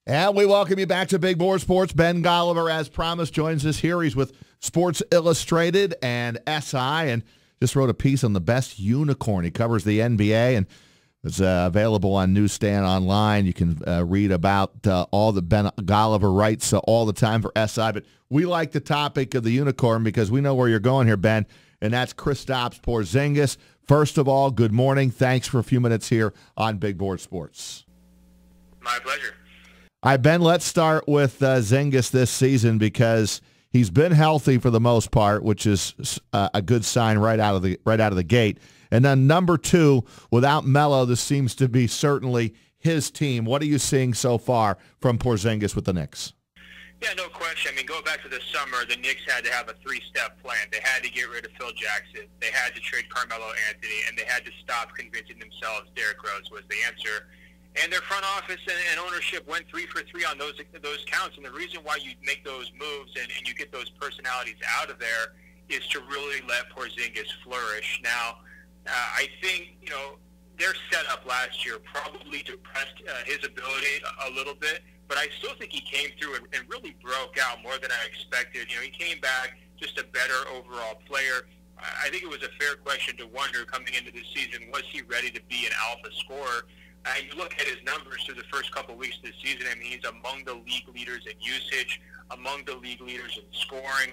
And we welcome you back to Big Board Sports. Ben Golliver, as promised, joins us here. He's with Sports Illustrated and SI, and just wrote a piece on the best unicorn. He covers the NBA, and it's available on Newsstand online. You can read about all that Ben Golliver writes all the time for SI. But we like the topic of the unicorn because we know where you're going here, Ben, and that's Kristaps Porzingis. First of all, good morning. Thanks for a few minutes here on Big Board Sports. My pleasure. All right, Ben, let's start with Zingis this season because he's been healthy for the most part, which is a good sign right out of the gate. And then number two, without Melo, this seems to be certainly his team. What are you seeing so far from Porzingis with the Knicks? Yeah, no question. I mean, go back to the summer, the Knicks had to have a three-step plan. They had to get rid of Phil Jackson, they had to trade Carmelo Anthony, and they had to stop convincing themselves Derrick Rose was the answer. And their front office and ownership went 3 for 3 on those counts. And the reason why you make those moves and you get those personalities out of there is to really let Porzingis flourish. Now, I think, their setup last year probably depressed his ability a little bit, but I still think he came through and really broke out more than I expected. He came back just a better overall player. I think it was a fair question to wonder coming into the season, was he ready to be an alpha scorer? And you look at his numbers through the first couple of weeks of the season, I mean, he's among the league leaders in usage, among the league leaders in scoring.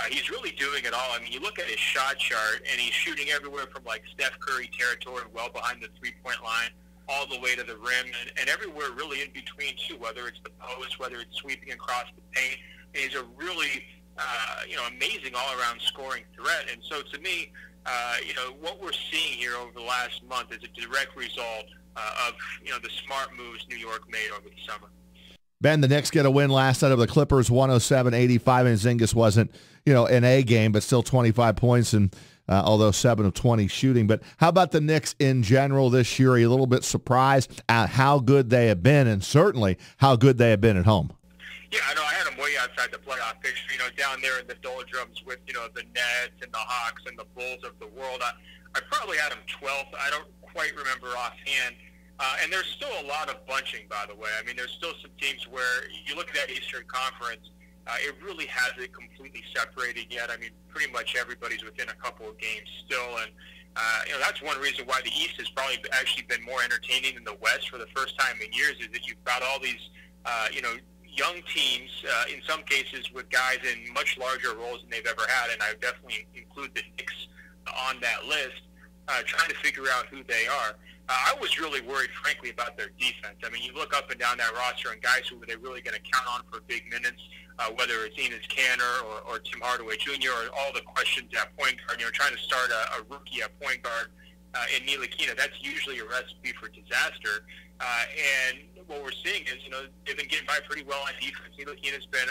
He's really doing it all. I mean, you look at his shot chart, and he's shooting everywhere from, like, Steph Curry territory, well behind the three-point line, all the way to the rim, and everywhere really in between, too, whether it's the post, whether it's sweeping across the paint. And he's a really, amazing all-around scoring threat. And so, to me, what we're seeing here over the last month is a direct result of the smart moves New York made over the summer. Ben, the Knicks get a win last night over the Clippers, 107-85, and Zingis wasn't, an A game, but still 25 points, and although 7 of 20 shooting. But how about the Knicks in general this year? Are you a little bit surprised at how good they have been, and certainly how good they have been at home? Yeah, I know. I had them way outside the playoff picture, down there in the doldrums with, the Nets and the Hawks and the Bulls of the world. I probably had them 12th. I don't quite remember offhand. And there's still a lot of bunching, by the way. I mean, there's still some teams where you look at that Eastern Conference, it really hasn't completely separated yet. I mean, pretty much everybody's within a couple of games still. And, that's one reason why the East has probably actually been more entertaining than the West for the first time in years, is that you've got all these, young teams, in some cases with guys in much larger roles than they've ever had, and I would definitely include the Knicks on that list, trying to figure out who they are. I was really worried, frankly, about their defense. I mean, you look up and down that roster and guys who are they really going to count on for big minutes, whether it's Enes Kanter or Tim Hardaway Jr. or all the questions at point guard, trying to start a rookie at point guard in Ntilikina. That's usually a recipe for disaster. And what we're seeing is, they've been getting by pretty well on defense. Ntilikina's been,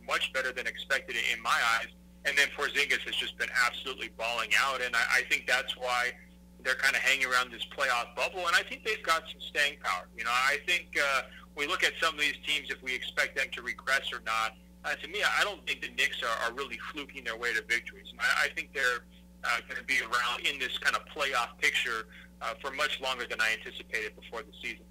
much better than expected in my eyes. And then Porzingis has just been absolutely balling out. And I think that's why they're kind of hanging around this playoff bubble. And I think they've got some staying power. I think we look at some of these teams, if we expect them to regress or not. To me, I don't think the Knicks are really fluking their way to victories. I think they're going to be around in this kind of playoff picture for much longer than I anticipated before the season.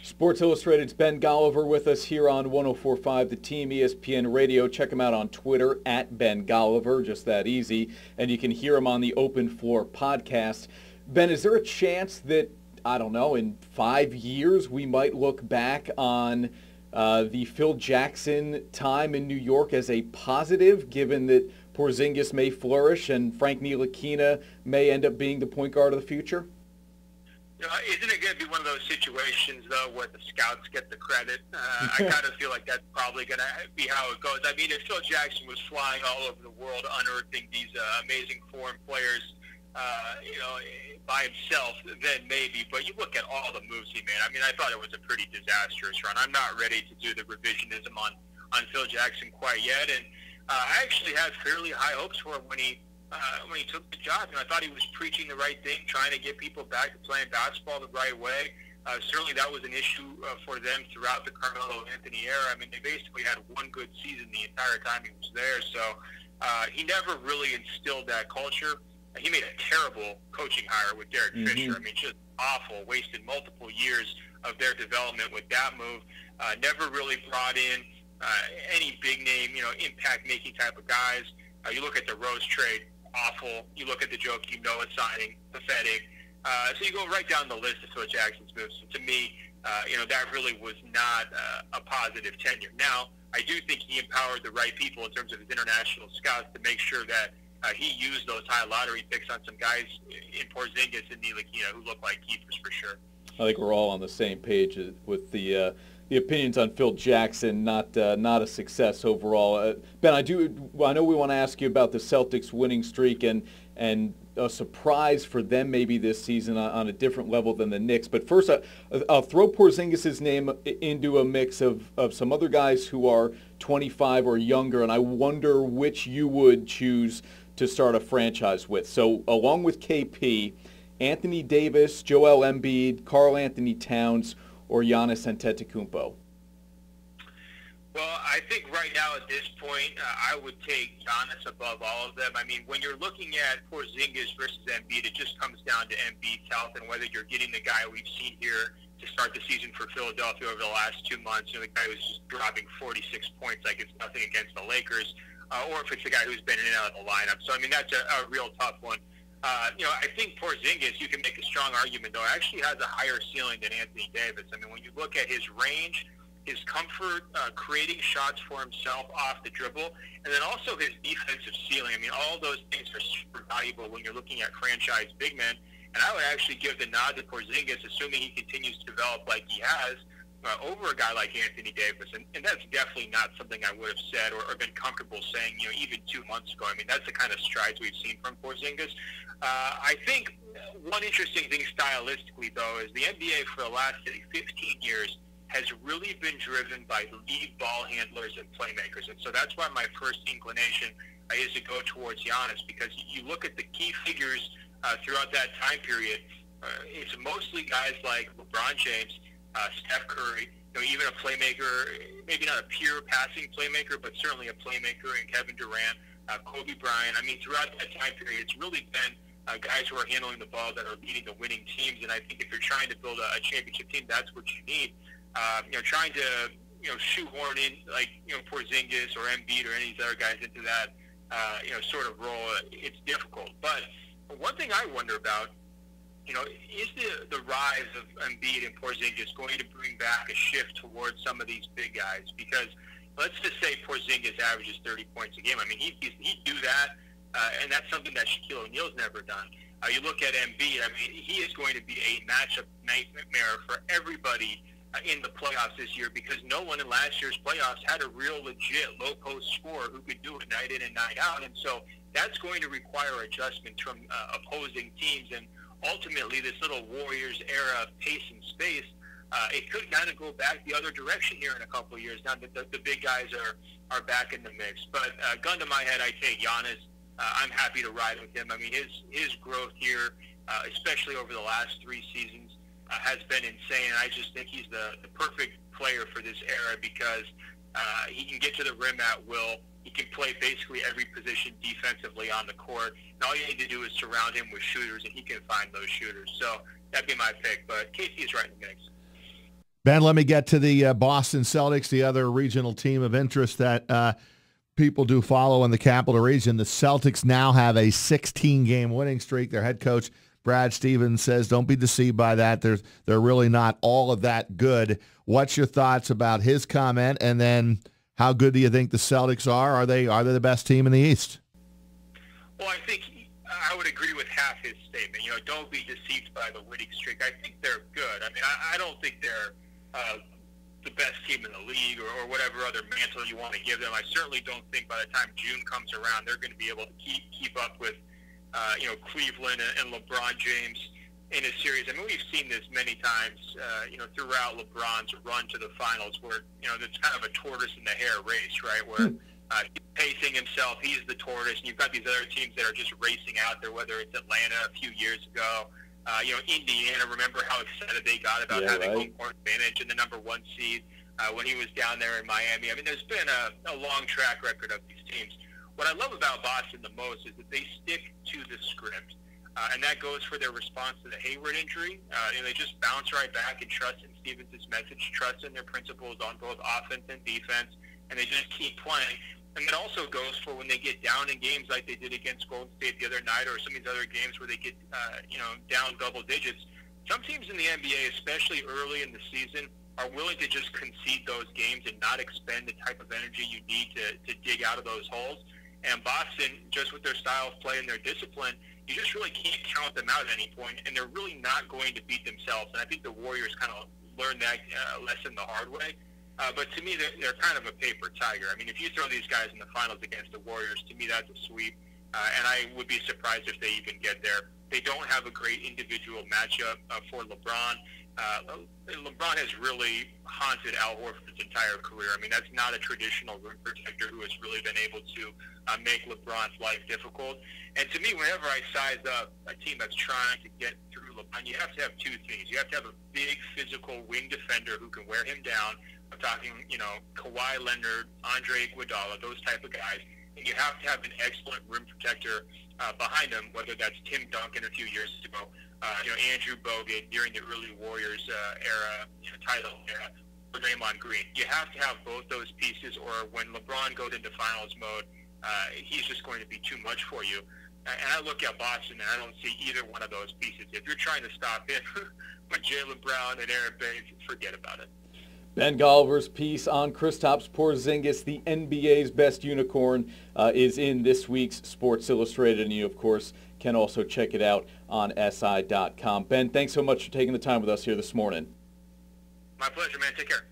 Sports Illustrated's Ben Golliver with us here on 104.5 The Team, ESPN Radio. Check him out on Twitter at Ben Golliver, just that easy. And you can hear him on the Open Floor podcast. Ben, is there a chance that, I don't know, in 5 years we might look back on the Phil Jackson time in New York as a positive, given that Porzingis may flourish and Frank Ntilikina may end up being the point guard of the future? Isn't it going to be one of those situations, though, where the scouts get the credit? I kind of feel like that's probably going to be how it goes. I mean, if Phil Jackson was flying all over the world unearthing these amazing foreign players, by himself, then maybe. But you look at all the moves he made. I mean, I thought it was a pretty disastrous run. I'm not ready to do the revisionism on Phil Jackson quite yet. And I actually had fairly high hopes for him when he took the job. I thought he was preaching the right thing, trying to get people back to playing basketball the right way. Certainly that was an issue for them throughout the Carmelo Anthony era. I mean, they basically had one good season the entire time he was there. So he never really instilled that culture. He made a terrible coaching hire with Derek Fisher. I mean, just awful. Wasted multiple years of their development with that move. Never really brought in any big name, impact-making type of guys. You look at the Rose trade, awful. You look at the Joakim Noah signing, pathetic. So you go right down the list of Phil Jackson's moves. So to me, that really was not a positive tenure. Now, I do think he empowered the right people in terms of his international scouts to make sure that he used those high lottery picks on some guys in Porzingis and Ntilikina who look like keepers for sure. I think we're all on the same page with the opinions on Phil Jackson. Not a success overall. Ben, I know we want to ask you about the Celtics winning streak and a surprise for them maybe this season on a different level than the Knicks. But first, I'll throw Porzingis' name into a mix of some other guys who are 25 or younger, and I wonder which you would choose to start a franchise with. So along with KP, Anthony Davis, Joel Embiid, Karl Anthony Towns, or Giannis Antetokounmpo? Well, I think right now at this point, I would take Giannis above all of them. I mean, when you're looking at Porzingis versus Embiid, it just comes down to Embiid's health and whether you're getting the guy we've seen here to start the season for Philadelphia over the last 2 months, the guy who's just dropping 46 points like it's nothing against the Lakers, or if it's the guy who's been in and out of the lineup. So, I mean, that's a real tough one. I think Porzingis, you can make a strong argument, though, actually has a higher ceiling than Anthony Davis. I mean, when you look at his range, his comfort creating shots for himself off the dribble, and then also his defensive ceiling. I mean, all those things are super valuable when you're looking at franchise big men. And I would actually give the nod to Porzingis, assuming he continues to develop like he has, over a guy like Anthony Davis. And that's definitely not something I would have said or been comfortable saying, even 2 months ago. I mean, that's the kind of strides we've seen from Porzingis. I think one interesting thing stylistically, though, is the NBA for the last 15 years has really been driven by lead ball handlers and playmakers. And so that's why my first inclination is to go towards Giannis, because you look at the key figures throughout that time period, it's mostly guys like LeBron James, Steph Curry, even a playmaker, maybe not a pure passing playmaker, but certainly a playmaker in Kevin Durant, Kobe Bryant. I mean, throughout that time period, it's really been guys who are handling the ball that are leading the winning teams. And I think if you're trying to build a championship team, that's what you need. Trying to, shoehorn in like, Porzingis or Embiid or any of these other guys into that, sort of role, it's difficult. But one thing I wonder about, is the rise of Embiid and Porzingis going to bring back a shift towards some of these big guys? Because let's just say Porzingis averages 30 points a game. I mean, he'd do that, and that's something that Shaquille O'Neal's never done. You look at Embiid, I mean, he is going to be a matchup nightmare for everybody in the playoffs this year, because no one in last year's playoffs had a real legit low-post scorer who could do it night in and night out. And so that's going to require adjustments from opposing teams. And ultimately, this little Warriors era of pace and space, it could kind of go back the other direction here in a couple of years now that the big guys are back in the mix. But gun to my head, I take Giannis. I'm happy to ride with him. I mean, his growth here, especially over the last 3 seasons, has been insane. I just think he's the perfect player for this era, because he can get to the rim at will. He can play basically every position defensively on the court. And all you need to do is surround him with shooters, and he can find those shooters. So that'd be my pick. But KC is right in the mix. Ben, let me get to the Boston Celtics, the other regional team of interest that people do follow in the Capital Region. The Celtics now have a 16-game winning streak. Their head coach, Brad Stevens, says don't be deceived by that. They're really not all of that good. What's your thoughts about his comment? And then how good do you think the Celtics are? Are they the best team in the East? Well, I think I would agree with half his statement. Don't be deceived by the winning streak. I think they're good. I mean, I don't think they're the best team in the league or whatever other mantle you want to give them. I certainly don't think by the time June comes around they're going to be able to keep up with Cleveland and LeBron James in a series. I mean, we've seen this many times, throughout LeBron's run to the finals, where, it's kind of a tortoise in the hare race, right? Where he's pacing himself, he's the tortoise, and you've got these other teams that are just racing out there, whether it's Atlanta a few years ago, Indiana, remember how excited they got about having home court advantage in the number 1 seed when he was down there in Miami. I mean, there's been a long track record of these teams. What I love about Boston the most is that they stick to the script, and that goes for their response to the Hayward injury. They just bounce right back and trust in Stevens' message, trust in their principles on both offense and defense, and they just keep playing. And that also goes for when they get down in games like they did against Golden State the other night, or some of these other games where they get, down double digits. Some teams in the NBA, especially early in the season, are willing to just concede those games and not expend the type of energy you need to dig out of those holes. And Boston, just with their style of play and their discipline, you just really can't count them out at any point, and they're really not going to beat themselves. And I think the Warriors kind of learned that lesson the hard way. But to me, they're kind of a paper tiger. I mean, if you throw these guys in the finals against the Warriors, to me that's a sweep. And I would be surprised if they even get there. They don't have a great individual matchup for LeBron. LeBron has really haunted Al Horford's entire career. I mean, that's not a traditional rim protector who has really been able to make LeBron's life difficult. And to me, whenever I size up a team that's trying to get through LeBron, you have to have two things. You have to have a big physical wing defender who can wear him down. I'm talking, Kawhi Leonard, Andre Iguodala, those type of guys. And you have to have an excellent rim protector behind them, whether that's Tim Duncan a few years ago, Andrew Bogut during the early Warriors era, title era, or Draymond Green. You have to have both those pieces, or when LeBron goes into finals mode, he's just going to be too much for you. And I look at Boston, and I don't see either one of those pieces. If you're trying to stop him with Jaylen Brown and Aaron Baines, forget about it. Ben Golliver's piece on Kristaps Porzingis, the NBA's best unicorn, is in this week's Sports Illustrated, and you, of course, can also check it out on SI.com. Ben, thanks so much for taking the time with us here this morning. My pleasure, man. Take care.